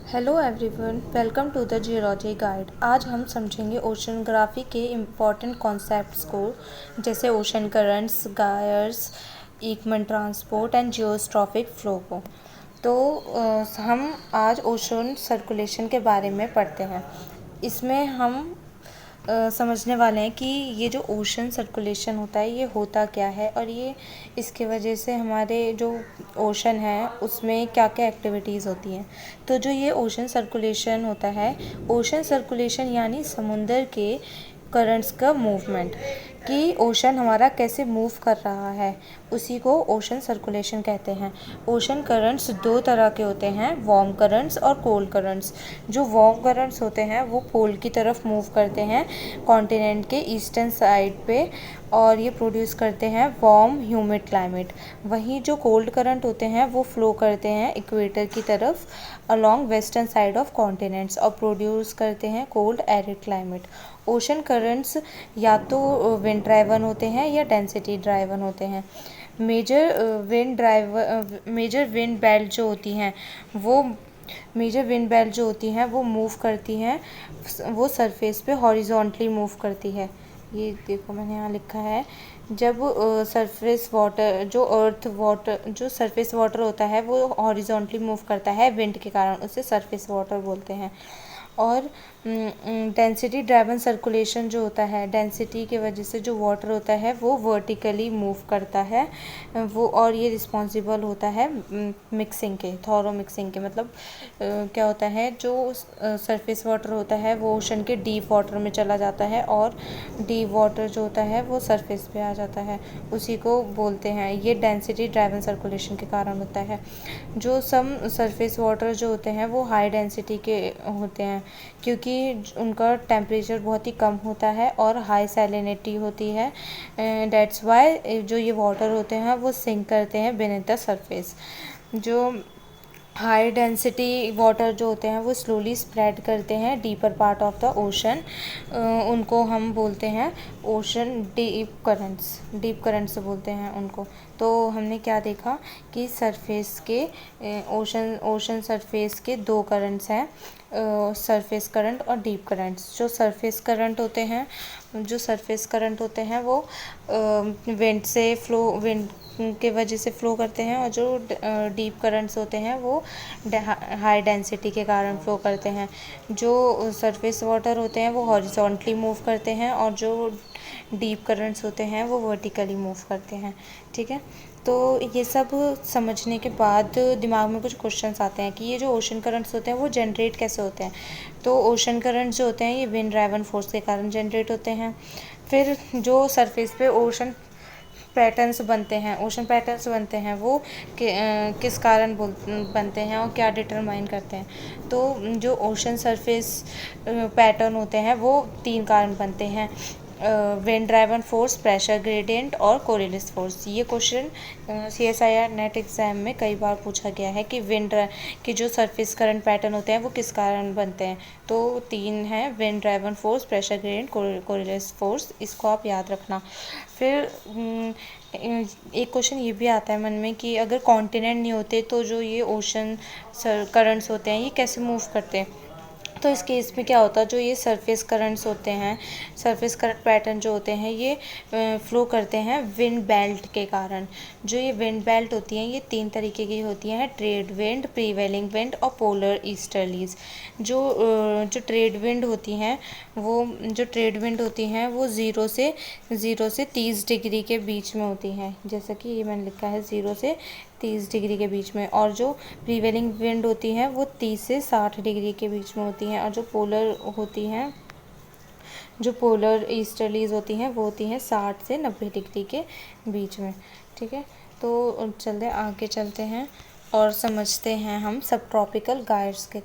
Hello everyone, welcome to the geology guide. आज हम समझेंगे ओशनग्राफी के इम्पॉर्टेंट कॉन्सेप्ट्स को, जैसे ocean currents, gyres, Ekman transport and geostrophic flow को। तो हम आज ओशन सर्कुलेशन के बारे में पढ़ते हैं। इसमें हम समझने वाले हैं कि ये जो ओशन सर्कुलेशन होता है ये होता क्या है, और ये इसके वजह से हमारे जो ओशन है उसमें क्या क्या एक्टिविटीज़ होती हैं। तो जो ये ओशन सर्कुलेशन होता है, ओशन सर्कुलेशन यानी समुंदर के करंट्स का मूवमेंट, कि ओशन हमारा कैसे मूव कर रहा है, उसी को ओशन सर्कुलेशन कहते हैं। ओशन करंट्स दो तरह के होते हैं, वार्म करंट्स और कोल्ड करंट्स। जो वार्म करंट्स होते हैं वो पोल की तरफ मूव करते हैं कॉन्टिनेंट के ईस्टर्न साइड पे, और ये प्रोड्यूस करते हैं वार्म ह्यूमिड क्लाइमेट। वहीं जो कोल्ड करंट होते हैं वो फ्लो करते हैं इक्वेटर की तरफ along western side of continents और प्रोड्यूस करते हैं cold arid climate. Ocean currents या तो विंड ड्राइवन होते हैं या डेंसिटी ड्राइवन होते हैं। मेजर विंड बेल्ट जो होती हैं वो मूव करती हैं, वो सरफेस पे हॉरिजॉन्टली मूव करती है। ये देखो मैंने यहाँ लिखा है, जब सरफेस वाटर जो सरफेस वाटर होता है वो हॉरिजॉन्टली मूव करता है विंड के कारण, उसे सरफेस वाटर बोलते हैं। और डेंसिटी ड्राइवन सर्कुलेशन जो होता है, डेंसिटी की वजह से जो वाटर होता है वो वर्टिकली मूव करता है वो, और ये रिस्पॉन्सिबल होता है मिक्सिंग के, थॉरो मिक्सिंग के। मतलब क्या होता है, जो सरफेस वाटर होता है वो ओशन के डीप वाटर में चला जाता है, और डीप वाटर जो होता है वो सरफेस पे आ जाता है, उसी को बोलते हैं। ये डेंसिटी ड्राइवन सर्कुलेशन के कारण होता है। जो सम सरफेस वाटर जो होते हैं वो हाई डेंसिटी के होते हैं, क्योंकि उनका टेम्परेचर बहुत ही कम होता है और हाई सैलिनिटी होती है। दैट्स वाई जो ये वाटर होते हैं वो सिंक करते हैं बीनेथ द सरफेस। जो हाई डेंसिटी वाटर जो होते हैं वो स्लोली स्प्रेड करते हैं deeper part of the ocean, उनको हम बोलते हैं ओशन डीप करंट्स बोलते हैं उनको। तो हमने क्या देखा कि सरफेस के ओशन सरफेस के दो करंट्स हैं, सरफेस करंट और डीप करंट्स। जो सरफेस करंट होते हैं वो विंड के वजह से फ्लो करते हैं, और जो डीप करंट्स होते हैं वो हाई डेंसिटी के कारण फ्लो करते हैं। जो सरफेस वाटर होते हैं वो हॉरिजॉन्टली मूव करते हैं, और जो डीप करंट्स होते हैं वो वर्टिकली मूव करते हैं। ठीक है, तो ये सब समझने के बाद दिमाग में कुछ क्वेश्चंस आते हैं कि ये जो ओशन करंट्स होते हैं वो जनरेट कैसे होते हैं। तो ओशन करंट्स जो होते हैं ये विंड ड्राइवन फोर्स के कारण जनरेट होते हैं। फिर जो सरफेस पे ओशन पैटर्न्स बनते हैं वो किस कारण बनते हैं और क्या डिटरमाइन करते हैं। तो जो ओशन सरफेस पैटर्न होते हैं वो तीन कारण बनते हैं, wind driven force, pressure gradient और कोरिलेस फोर्स। ये क्वेश्चन CSIR नेट एग्जाम में कई बार पूछा गया है कि जो सरफेस करंट पैटर्न होते हैं वो किस कारण बनते हैं। तो तीन हैं, wind driven force, pressure gradient, Coriolis force. इसको आप याद रखना। फिर एक क्वेश्चन ये भी आता है मन में कि अगर कॉन्टिनेंट नहीं होते तो जो ये ओशन करंट्स होते हैं ये कैसे मूव करते हैं। तो इस केस में क्या होता है, जो ये सरफेस करंट्स होते हैं, सरफेस करंट पैटर्न जो होते हैं ये फ्लो करते हैं विंड बेल्ट के कारण। जो ये विंड बेल्ट होती हैं ये तीन तरीके की होती हैं, ट्रेड विंड, प्रीवेलिंग विंड और पोलर ईस्टर्लीज। जो ट्रेड विंड होती हैं वो ज़ीरो से 30 डिग्री के बीच में होती हैं, जैसा कि ये मैंने लिखा है 0 से 30 डिग्री के बीच में। और जो प्रीवेलिंग विंड होती हैं वो 30 से 60 डिग्री के बीच में होती हैं। और जो पोलर ईस्टर्लीज होती हैं वो होती हैं 60 से 90 डिग्री के बीच में। ठीक है, तो आगे चलते हैं और समझते हैं हम सब ट्रॉपिकल गायर्स के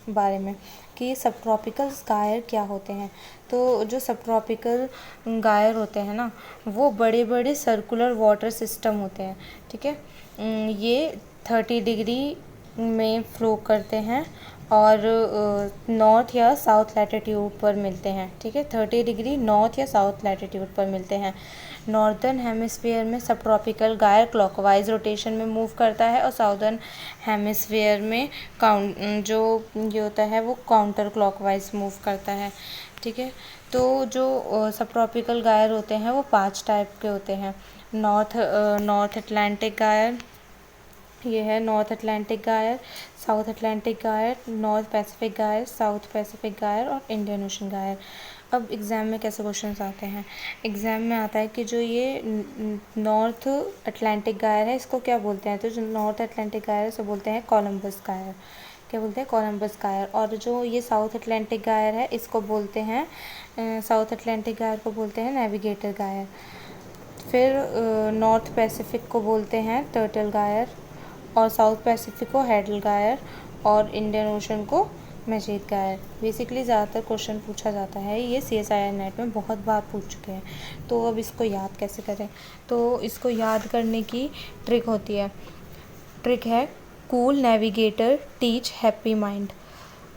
बारे में, कि सब ट्रॉपिकल गायर क्या होते हैं। तो जो सब ट्रॉपिकल गायर होते हैं ना, वो बड़े बड़े सर्कुलर वाटर सिस्टम होते हैं। ठीक है, ये 30 डिग्री में फ्लो करते हैं और नॉर्थ या साउथ लैटिट्यूड पर मिलते हैं। ठीक है, 30 डिग्री नॉर्थ या साउथ लैटिट्यूड पर मिलते हैं। नॉर्दर्न हेमिस्फीयर में सब ट्रॉपिकल गायर क्लॉकवाइज रोटेशन में मूव करता है और साउदर्न हेमिस्फीयर में जो ये होता है वो काउंटर क्लॉकवाइज मूव करता है। ठीक है, तो जो सब ट्रॉपिकल गायर होते हैं वो 5 टाइप के होते हैं। नॉर्थ अटलांटिक गायर, ये है नॉर्थ अटलांटिक गायर, साउथ अटलांटिक गायर, नॉर्थ पैसिफिक गायर, साउथ पैसिफिक गायर और इंडियन ओशन गायर। अब एग्ज़ाम में कैसे क्वेश्चंस आते हैं? एग्ज़ाम में आता है कि जो ये नॉर्थ अटलांटिक गायर है इसको क्या बोलते हैं? तो जो नॉर्थ अटलांटिक गायर है उसे बोलते हैं कोलंबस गायर। क्या बोलते हैं? कोलंबस गायर। और जो ये साउथ अटलांटिक गायर है इसको बोलते हैं साउथ अटलांटिक गायर को बोलते हैं नेविगेटर गायर। फिर नॉर्थ पैसिफिक को बोलते हैं टर्टल गायर और साउथ पैसिफिक को हेडल गायर और इंडियन ओशन को मैजेट गायर। बेसिकली ज़्यादातर क्वेश्चन पूछा जाता है, ये CSIR नेट में बहुत बार पूछ चुके हैं। तो अब इसको याद कैसे करें? तो इसको याद करने की ट्रिक होती है, ट्रिक है cool navigator teach happy mind.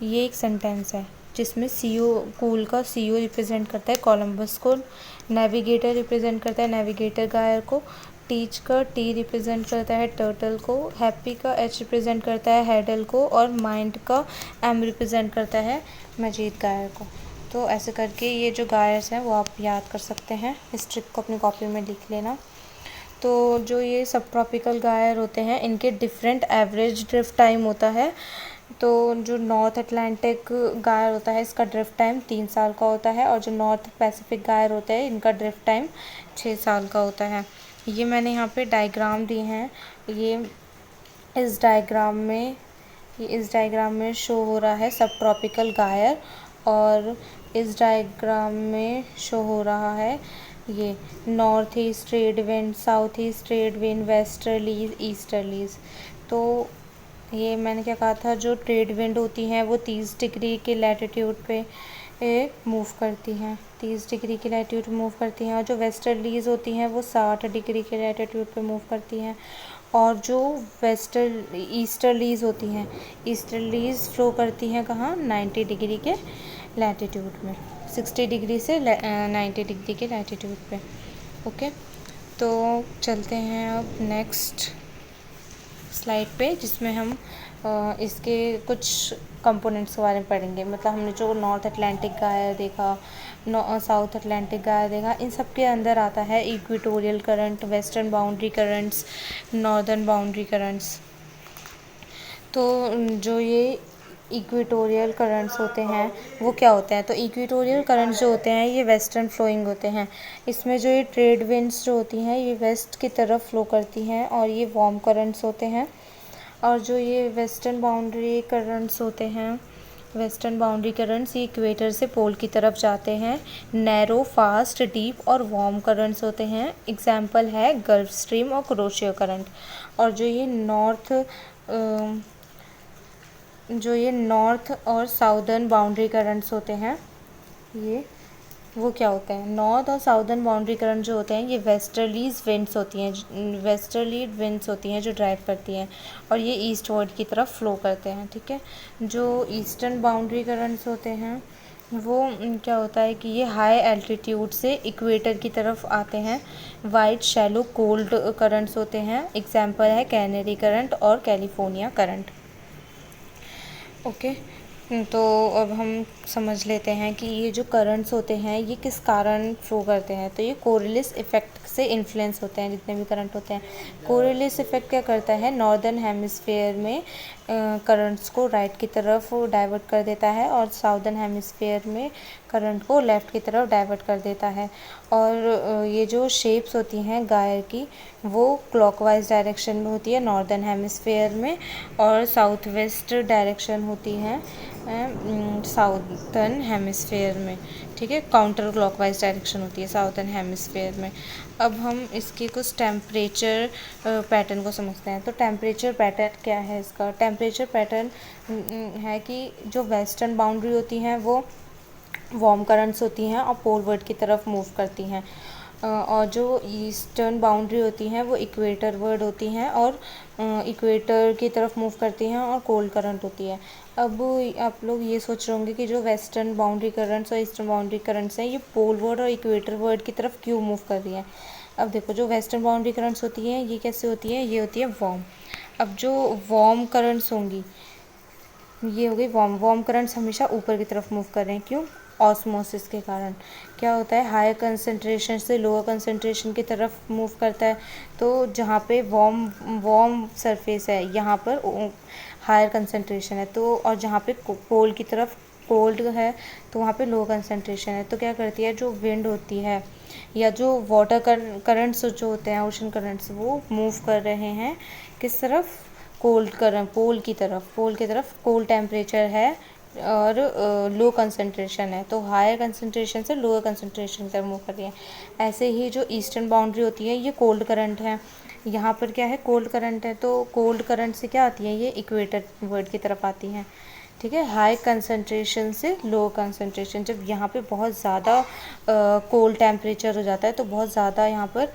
ये एक सेंटेंस है जिसमें कूल का CO रिप्रेजेंट करता है कोलंबस को, नेविगेटर रिप्रेजेंट करता है नेविगेटर गायर को, टीच का T रिप्रेजेंट करता है टर्टल को, हैप्पी का H रिप्रेजेंट करता है हेडल को और माइंड का M रिप्रेजेंट करता है मैजेट गायर को। तो ऐसे करके ये जो गायर्स हैं वो आप याद कर सकते हैं। इस ट्रिक को अपनी कॉपी में लिख लेना। तो जो ये सब ट्रॉपिकल गायर होते हैं इनके डिफरेंट एवरेज ड्रिफ्ट टाइम होता है। तो जो नॉर्थ अटलांटिक गायर होता है इसका ड्रिफ्ट टाइम 3 साल का होता है और जो नॉर्थ पैसिफिक गायर होते हैं इनका ड्रिफ्ट टाइम 6 साल का होता है। ये मैंने यहाँ पे डायग्राम दी हैं। ये इस डायग्राम में शो हो रहा है सब ट्रॉपिकल गायर और इस डायग्राम में शो हो रहा है ये north east trade wind, south east trade wind, westerlies, easterlies. तो ये मैंने क्या कहा था, जो ट्रेड विंड होती हैं वो 30 डिग्री के लैटिट्यूड पे मूव करती हैं, 30 डिग्री की लैटिट्यूड पे मूव करती हैं और जो वेस्टर्लीज होती हैं वो 60 डिग्री के लैटिट्यूड पे मूव करती हैं और जो ईस्टर्लीज होती हैं, ईस्टर्लीज फ्लो करती हैं कहाँ? 90 डिग्री के लैटिट्यूड में, 60 डिग्री से 90 डिग्री के लैटिट्यूड पे। ओके, तो चलते हैं अब नेक्स्ट स्लाइड पे जिसमें हम इसके कुछ कंपोनेंट्स के बारे में पढ़ेंगे। मतलब हमने जो नॉर्थ अटलांटिक गायर देखा, साउथ अटलांटिक गायर देखा, इन सब के अंदर आता है equatorial current, western boundary currents, northern boundary currents. तो जो ये इक्वेटोरियल करंट्स होते हैं वो क्या होते हैं? तो इक्वेटोरियल करंट्स जो होते हैं ये वेस्टर्न फ्लोइंग होते हैं। इसमें जो ये ट्रेड विंड्स जो होती हैं ये वेस्ट की तरफ फ्लो करती हैं और ये वार्म करंट्स होते हैं। और जो ये वेस्टर्न बाउंड्री करंट्स होते हैं, वेस्टर्न बाउंड्री करंट्स ये इक्वेटर से पोल की तरफ जाते हैं। नैरो, फास्ट, डीप और वार्म करंट्स होते हैं। एग्जाम्पल है गल्फ स्ट्रीम और कुरोशियो करंट। और जो ये नॉर्थ और साउदर्न बाउंड्री करंट्स होते हैं ये वो क्या होते हैं? नॉर्थ और साउदर्न बाउंड्री करंट जो होते हैं ये वेस्टर्ली विंड्स होती हैं जो ड्राइव करती हैं और ये ईस्ट वर्ड की तरफ फ्लो करते हैं। ठीक है, जो ईस्टर्न बाउंड्री करंट्स होते हैं वो क्या होता है कि ये हाई एल्टीट्यूड से इक्वेटर की तरफ आते हैं। वाइड शैलो कोल्ड करंट्स होते हैं। एग्जाम्पल है कैनरी करंट और कैलिफोर्निया करंट। ओके, तो अब हम समझ लेते हैं कि ये जो करंट्स होते हैं ये किस कारण फ्लो करते हैं। तो ये कोरिलिस इफ़ेक्ट से इन्फ्लुएंस होते हैं जितने भी करंट होते हैं। कोरिलिस इफ़ेक्ट क्या करता है? नॉर्दर्न हेमिस्फेयर में करंट्स को राइट की तरफ डाइवर्ट कर देता है और साउदर्न हेमिस्फेयर में करंट को लेफ़्ट की तरफ डाइवर्ट कर देता है। और ये जो शेप्स होती हैं गायर की वो क्लॉकवाइज डायरेक्शन में होती है नॉर्दर्न हेमिस्फेयर में और साउथ वेस्ट डायरेक्शन होती है साउदर्न हेमिस्फेयर में। ठीक है, काउंटर क्लॉकवाइज डायरेक्शन होती है साउदर्न हेमिस्फेयर में। अब हम इसके कुछ टेम्परेचर पैटर्न को समझते हैं। तो टेम्परेचर पैटर्न क्या है इसका? टेम्परेचर पैटर्न है कि जो वेस्टर्न बाउंड्री होती हैं वो वार्म करंट्स होती हैं और पोलवर्ड की तरफ मूव करती हैं और जो ईस्टर्न बाउंड्री होती हैं वो इक्वेटर वर्ड होती हैं और इक्वेटर की तरफ मूव करती हैं और कोल्ड करंट होती है। अब आप लोग ये सोच रहे होंगे कि जो वेस्टर्न बाउंड्री करंट्स और ईस्टर्न बाउंड्री करंट्स हैं ये पोल वर्ड और इक्वेटर वर्ड की तरफ क्यों मूव कर रही हैं। अब देखो, जो वेस्टर्न बाउंड्री करंट्स होती हैं ये कैसे होती हैं, ये होती है वार्म। अब जो वार्म करंट्स होंगी, ये हो गई वार्म। वार्म करंट्स हमेशा ऊपर की तरफ मूव कर रहे हैं, क्यों? ऑस्मोसिस के कारण। क्या होता है, हायर कंसंट्रेशन से लोअर कंसंट्रेशन की तरफ मूव करता है। तो जहाँ पे वार्म सरफेस है यहाँ पर हायर कंसंट्रेशन है, तो और जहाँ पे पोल की तरफ कोल्ड है तो वहाँ पे लो कंसंट्रेशन है। तो क्या करती है, जो विंड होती है या जो वाटर करंट्स जो होते हैं, ओशन करंट्स, वो मूव कर रहे हैं किस तरफ, कोल्ड करंट, पोल की तरफ कोल्ड टेम्परेचर है और लो कंसंट्रेशन है, तो हायर कंसंट्रेशन से लोअर कंसंट्रेशन की तरफ मूव कर रही है। ऐसे ही जो ईस्टर्न बाउंड्री होती है ये कोल्ड करंट है, यहाँ पर क्या है, कोल्ड करंट है। तो कोल्ड करंट से क्या आती है, ये इक्वेटर वर्ड की तरफ आती हैं। ठीक है, हाई कंसंट्रेशन से लो कंसंट्रेशन, जब यहाँ पे बहुत ज़्यादा कोल्ड टेम्परेचर हो जाता है तो बहुत ज़्यादा यहाँ पर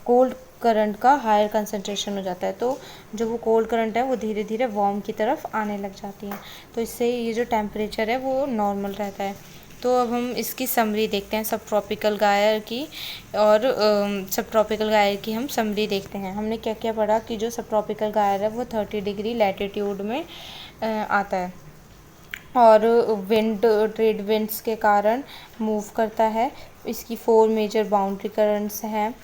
कोल्ड करंट का हायर कंसंट्रेशन हो जाता है, तो जो वो कोल्ड करंट है वो धीरे धीरे वार्म की तरफ आने लग जाती है। तो इससे ये जो टेम्परेचर है वो नॉर्मल रहता है। तो अब हम इसकी समरी देखते हैं, सब ट्रॉपिकल गायर की, और सब ट्रॉपिकल गायर की हम समरी देखते हैं। हमने क्या क्या पढ़ा कि जो सब ट्रॉपिकल गायर है वो 30 डिग्री लैटिट्यूड में आता है और ट्रेड विंड्स के कारण मूव करता है। इसकी 4 मेजर बाउंड्री करंट्स हैं।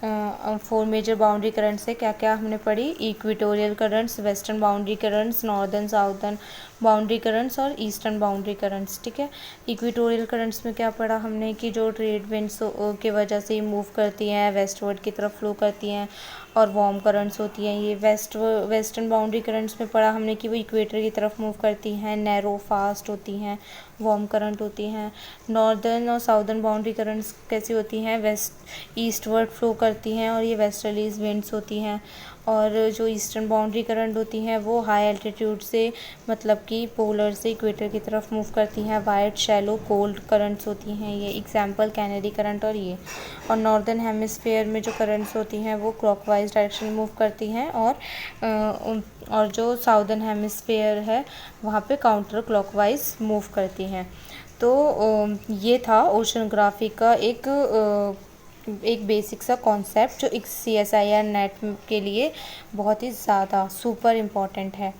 4 मेजर बाउंड्री करंट्स है, क्या क्या हमने पढ़ी, equatorial currents, western boundary currents, northern southern boundary currents और ईस्टर्न बाउंड्री करंट्स। ठीक है, इक्वेटोरियल करंट्स में क्या पढ़ा हमने कि जो ट्रेड विंड्स के वजह से मूव करती हैं, वेस्टवर्ड की तरफ फ्लो करती हैं और वार्म करंट्स होती हैं। ये वेस्टर्न बाउंड्री करंट्स में पढ़ा हमने कि वो इक्वेटर की तरफ मूव करती हैं, नैरो फास्ट होती हैं, वार्म करंट होती हैं। नॉर्दर्न और साउदर्न बाउंड्री करंट्स कैसी होती हैं, वेस्ट ईस्टवर्ड फ्लो करती हैं और ये वेस्टर्लीज विंड्स होती हैं। और जो ईस्टर्न बाउंड्री करंट होती हैं वो हाई एल्टीट्यूड से, मतलब कि पोलर से इक्वेटर की तरफ मूव करती हैं, वाइड शैलो कोल्ड करंट्स होती हैं। ये एग्जांपल कैनरी करंट और ये। और नॉर्दर्न हेमिस्फेयर में जो करंट्स होती हैं वो क्लॉकवाइज डायरेक्शन में मूव करती हैं और जो साउदर्न हेमिस्फेयर है वहाँ पे काउंटर क्लॉकवाइज मूव करती हैं। तो ये था ओशनोग्राफी का एक बेसिक सा कॉन्सेप्ट जो एक CSIR नेट के लिए बहुत ही ज़्यादा सुपर इम्पॉर्टेंट है।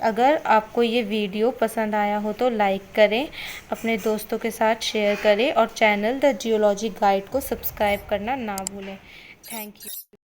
अगर आपको ये वीडियो पसंद आया हो तो लाइक करें, अपने दोस्तों के साथ शेयर करें और चैनल द जियोलॉजी गाइड को सब्सक्राइब करना ना भूलें। Thank you.